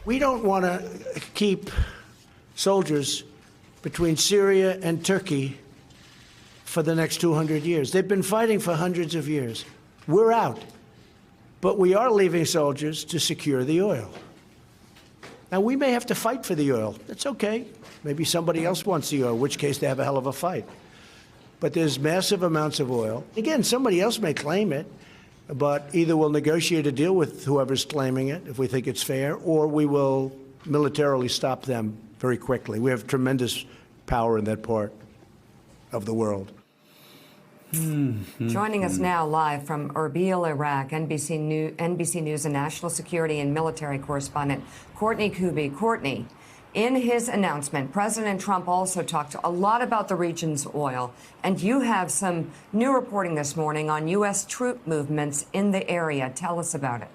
We don't want to keep soldiers between Syria and Turkey for the next 200 years. They've been fighting for hundreds of years. We're out. But we are leaving soldiers to secure the oil. Now, we may have to fight for the oil. That's okay. Maybe somebody else wants the oil, in which case they have a hell of a fight. But there's massive amounts of oil. Again, somebody else may claim it, but either we'll negotiate a deal with whoever's claiming it, if we think it's fair, or we will militarily stop them very quickly. We have tremendous power in that part of the world. Joining us now live from Erbil, Iraq, NBC News and national security and military correspondent Courtney Kube. Courtney, in his announcement, President Trump also talked a lot about the region's oil, and you have some new reporting this morning on U.S. troop movements in the area. Tell us about it.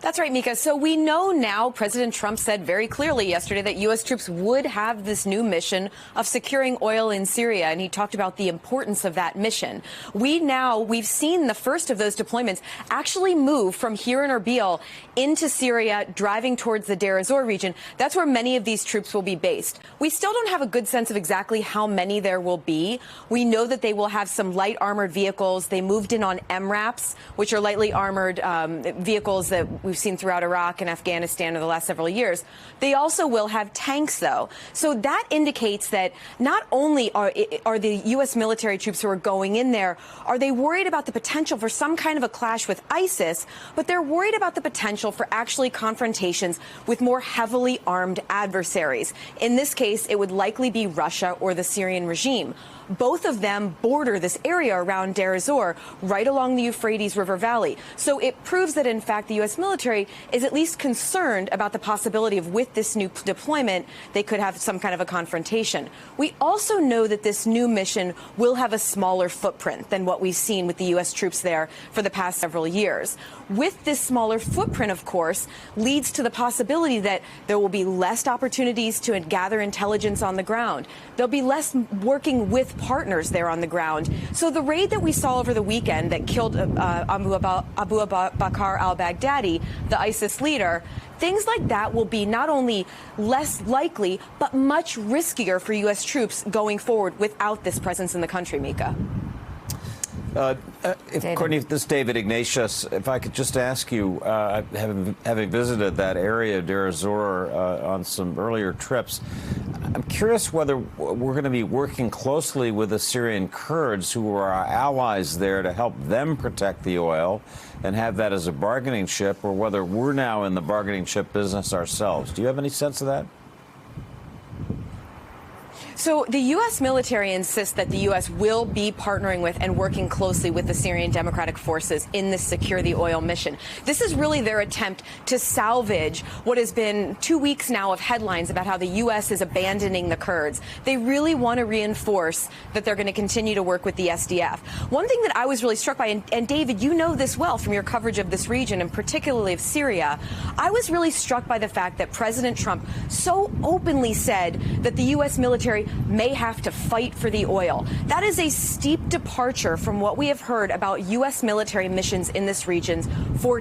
That's right, Mika. So we know now President Trump said very clearly yesterday that U.S. troops would have this new mission of securing oil in Syria, and he talked about the importance of that mission. We've seen the first of those deployments actually move from here in Erbil into Syria, driving towards the Deir ez-Zor region. That's where many of these troops will be based. We still don't have a good sense of exactly how many there will be. We know that they will have some light armored vehicles. They moved in on MRAPs, which are lightly armored vehicles that we've seen throughout Iraq and Afghanistan over the last several years. They also will have tanks, though. So that indicates that not only are the U.S. military troops who are going in there, are they worried about the potential for some kind of a clash with ISIS, but they're worried about the potential for actually confrontations with more heavily armed adversaries. In this case, it would likely be Russia or the Syrian regime. Both of them border this area around Deir ez-Zor, right along the Euphrates River Valley. So it proves that, in fact, the U.S. military is at least concerned about the possibility of, with this new deployment, they could have some kind of a confrontation. We also know that this new mission will have a smaller footprint than what we've seen with the U.S. troops there for the past several years. With this smaller footprint, of course, leads to the possibility that there will be less opportunities to gather intelligence on the ground. There'll be less working with partners there on the ground. So the raid that we saw over the weekend that killed Abu Bakr al-Baghdadi, the ISIS leader, things like that will be not only less likely, but much riskier for U.S. troops going forward without this presence in the country, Mika. Courtney, this is David Ignatius. If I could just ask you, having visited that area of Deir ez-Zor on some earlier trips, I'm curious whether we're going to be working closely with the Syrian Kurds, who are our allies there, to help them protect the oil and have that as a bargaining chip, or whether we're now in the bargaining chip business ourselves. Do you have any sense of that? So the U.S. military insists that the U.S. will be partnering with and working closely with the Syrian Democratic Forces in this Secure the Oil mission. This is really their attempt to salvage what has been 2 weeks now of headlines about how the U.S. is abandoning the Kurds. They really want to reinforce that they're going to continue to work with the SDF. One thing that I was really struck by, and David, you know this well from your coverage of this region, and particularly of Syria, I was really struck by the fact that President Trump so openly said that the U.S. military may have to fight for the oil. That is a steep departure from what we have heard about U.S. military missions in this region for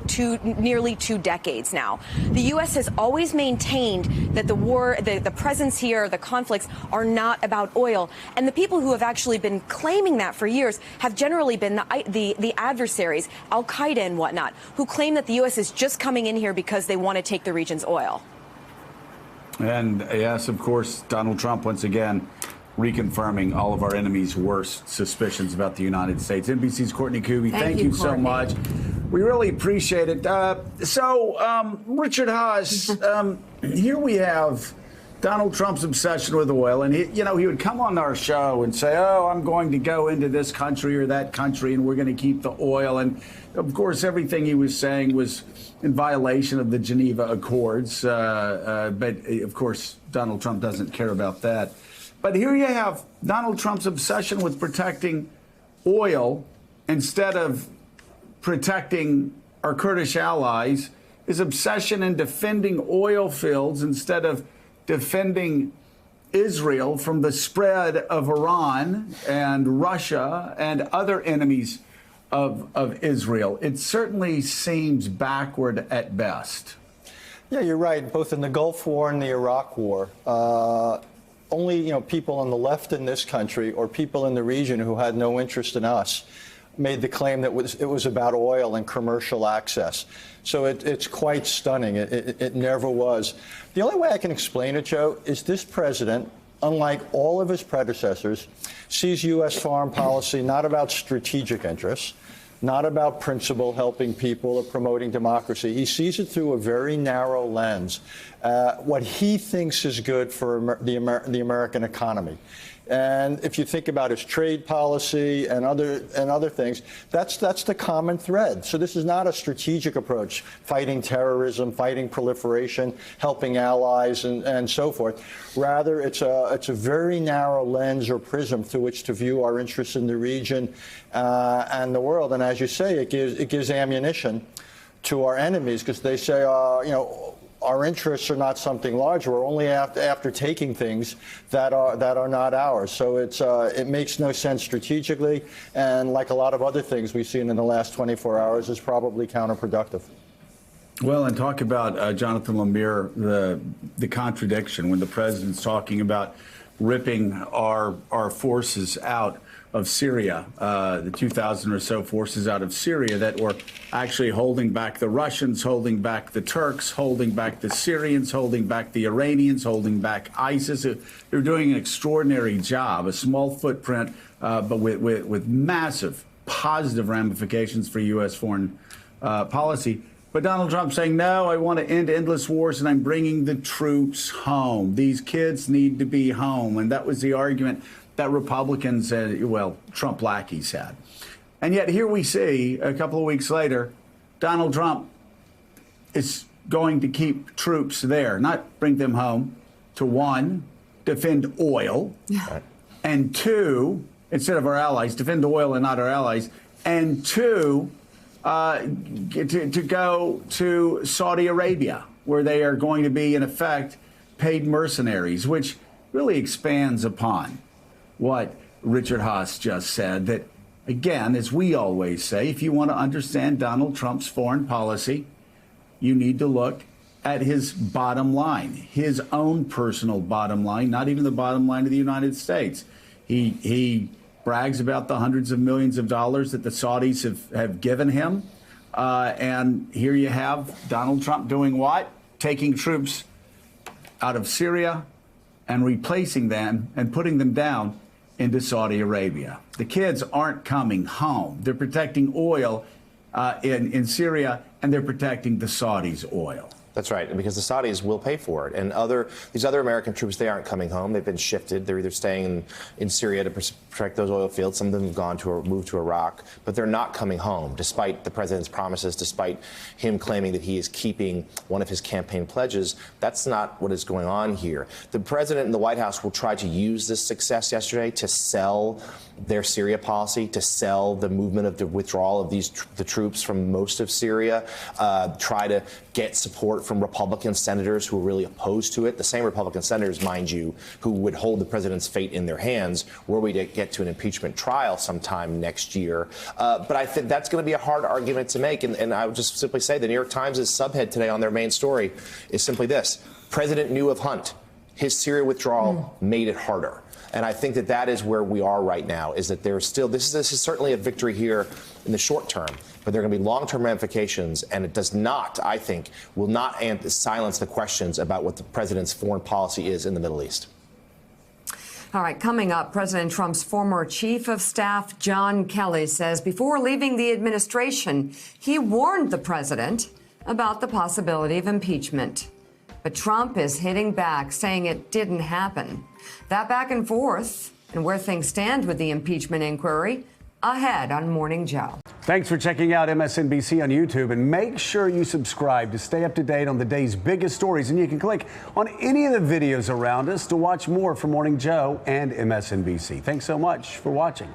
nearly 2 decades now. The U.S. has always maintained that the war, the presence here, the conflicts are not about oil. And the people who have actually been claiming that for years have generally been the adversaries, Al-Qaeda and whatnot, who claim that the U.S. is just coming in here because they want to take the region's oil. And yes, of course, Donald Trump once again reconfirming all of our enemies' worst suspicions about the United States. NBC's Courtney Kube, thank you so much. We really appreciate it. Richard Haas, here we have Donald Trump's obsession with oil, and he would come on our show and say, "Oh, I'm going to go into this country or that country, and we're going to keep the oil." And of course, everything he was saying was in violation of the Geneva Accords. But of course, Donald Trump doesn't care about that. But here you have Donald Trump's obsession with protecting oil instead of protecting our Kurdish allies, his obsession in defending oil fields instead of defending Israel from the spread of Iran and Russia and other enemies of Israel. It certainly seems backward at best. Yeah, you're right. Both in the Gulf War and the Iraq War, only people on the left in this country or people in the region who had no interest in us made the claim that it was about oil and commercial access. So it's quite stunning. It never was. The only way I can explain it, Joe, is this president, unlike all of his predecessors, sees U.S. foreign policy not about strategic interests, not about principle, helping people, or promoting democracy. He sees it through a very narrow lens, what he thinks is good for the American economy. And if you think about his trade policy and other things, that's the common thread. So this is not a strategic approach, fighting terrorism, fighting proliferation, helping allies, and so forth. Rather, it's a very narrow lens or prism through which to view our interests in the region and the world. And as you say, it gives ammunition to our enemies, because they say, our interests are not something large. We're only after taking things that are not ours. So it makes no sense strategically, and like a lot of other things we've seen in the last 24 hours, is probably counterproductive. Well, and talk about, Jonathan Lemire, the contradiction when the president's talking about ripping our forces out of Syria, the 2,000 or so forces out of Syria that were actually holding back the Russians, holding back the Turks, holding back the Syrians, holding back the Iranians, holding back ISIS. They're doing an extraordinary job, a small footprint, but with massive positive ramifications for U.S. foreign policy. But Donald Trump saying, no, I want to end endless wars, and I'm bringing the troops home. These kids need to be home. And that was the argument that Republicans, Trump lackeys had. And yet here we see, a couple of weeks later, Donald Trump is going to keep troops there, not bring them home, to one, defend oil, and two, instead of our allies, defend oil and not our allies, and two, to go to Saudi Arabia, where they are going to be, in effect, paid mercenaries, which really expands upon what Richard Haass just said, that, again, as we always say, if you want to understand Donald Trump's foreign policy, you need to look at his bottom line, his own personal bottom line, not even the bottom line of the United States. He brags about the hundreds of millions of dollars that the Saudis have given him. And here you have Donald Trump doing what? Taking troops out of Syria and replacing them and putting them down into Saudi Arabia. The kids aren't coming home. They're protecting oil in Syria, and they're protecting the Saudis' oil. That's right, because the Saudis will pay for it. And these other American troops, they aren't coming home. They've been shifted. They're either staying in Syria to protect those oil fields. Some of them have gone to or moved to Iraq, but they're not coming home, despite the president's promises, despite him claiming that he is keeping one of his campaign pledges. That's not what is going on here. The president and the White House will try to use this success yesterday to sell their Syria policy, to sell the movement of the withdrawal of the troops from most of Syria, try to get support from Republican senators who are really opposed to it. The same Republican senators, mind you, who would hold the president's fate in their hands were we to get to an impeachment trial sometime next year. But I think that's going to be a hard argument to make. And I would just simply say the New York Times' subhead today on their main story is simply this: President knew of Hunt. His Syria withdrawal made it harder. And I think that is where we are right now, is that there's still, this is certainly a victory here in the short term, but there are going to be long-term ramifications, and it does not, I think, will not silence the questions about what the president's foreign policy is in the Middle East. All right, coming up, President Trump's former chief of staff, John Kelly, says before leaving the administration, he warned the president about the possibility of impeachment. But Trump is hitting back, saying it didn't happen. That back and forth and where things stand with the impeachment inquiry ahead on Morning Joe. Thanks for checking out MSNBC on YouTube, and make sure you subscribe to stay up to date on the day's biggest stories. And you can click on any of the videos around us to watch more from Morning Joe and MSNBC. Thanks so much for watching.